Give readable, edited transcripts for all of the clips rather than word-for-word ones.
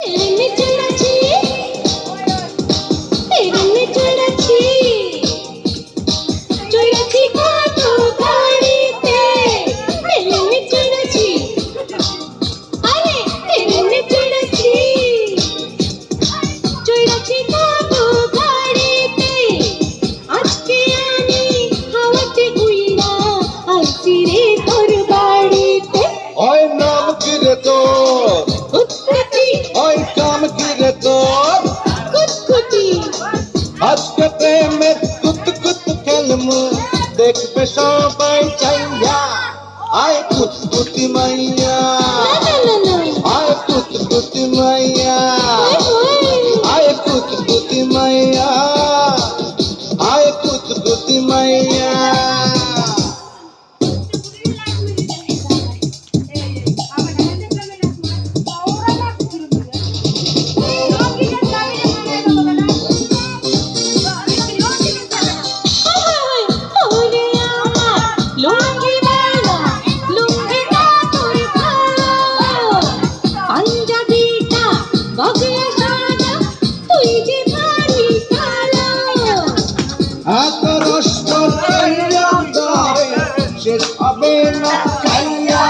তেরে চড়াছি তেরে চড়াছি চড়াছি কত গাড়িতে তেরে চড়াছি আরে তেরে চড়াছি চড়াছি কত গাড়িতে আজকে আমি হাওয়াতে উইরা আইছি রে তোর বাড়িতে ওই নাম কি রে তোর? কুতকুতি ওই কাম কি রে তোর? কুতকুতি আজকে প্রেমের কুত কুত খেলমু দেখবে সবাই চাইয়া আয় কুতকুতি মাইয়া না না না আয় কুতকুতি মাইয়া ওই আয় কুতকুতি মাইয়া আয় কুতকুতি মাইয়া ওরে আমার লুঙ্গি বালা লুঙ্গিটা তোর ভালো পাঞ্জাবিটা বগলে সাদা তুই যে ভারী কালো এত রষ্ট খাইয়া দাও শেষ হবে না খাইয়া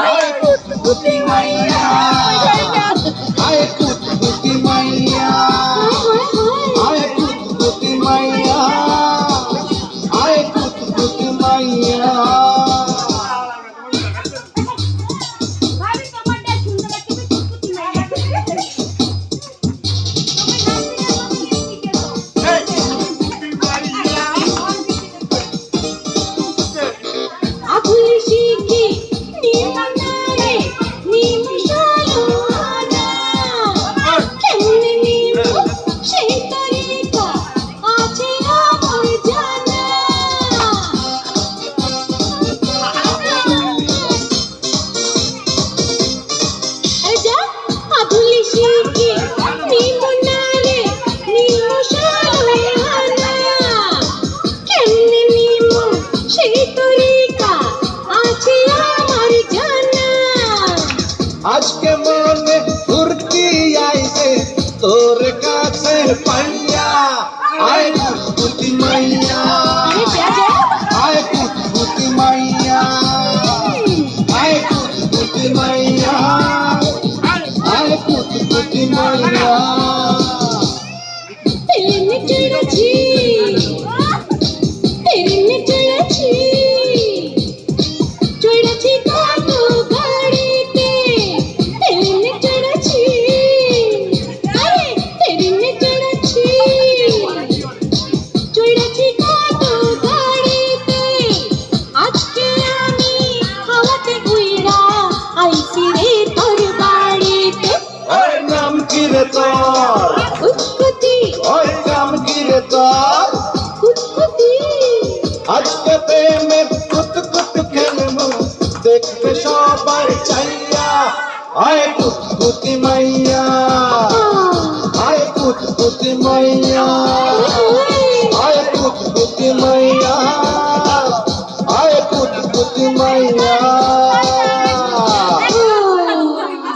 আয় কুতকুতি মাইয়া আয় কুতকুতি মাইয়া আয় কুতকুতি মাইয়া আয় কুতকুতি মাইয়া আবুল শিখি নিমনারে নিমশালো আনা কেমনে নিমু সেই তরিকা আছে আমার জানা আজা আবুল শিখি নিমনারে নিমশালো আনা কেমনে নিমু সেই তরিকা আছে আমার জানা আজকে মনে ফুর্তি আইছে তোর কাছে পাইয়া আয় কুতকুতি মাইয়া আরে যা যা আয় কুতকুতি মাইয়া আয় কুতকুতি মাইয়া আয় কুতকুতি মাইয়া তেরে চড়াছি তেরে চড়াছি চড়াছি কত গাড়িতে তেরে চড়াছি আরে তেরে চড়াছি চড়াছি কত গাড়িতে আজকে আমি হাওয়াতে উইরা আইছি রে তোর বাড়িতে ওই নাম কি রে তোর? কুতকুতি ওই কাম কি রে তোর? কুতকুতি আজকে প্রেমের কুত কুত খেলমু দেখবে সবাই চাইয়া আয় কুতকুতি মাইয়া আয় কুতকুতি মাইয়া আয় কুতকুতি মাইয়া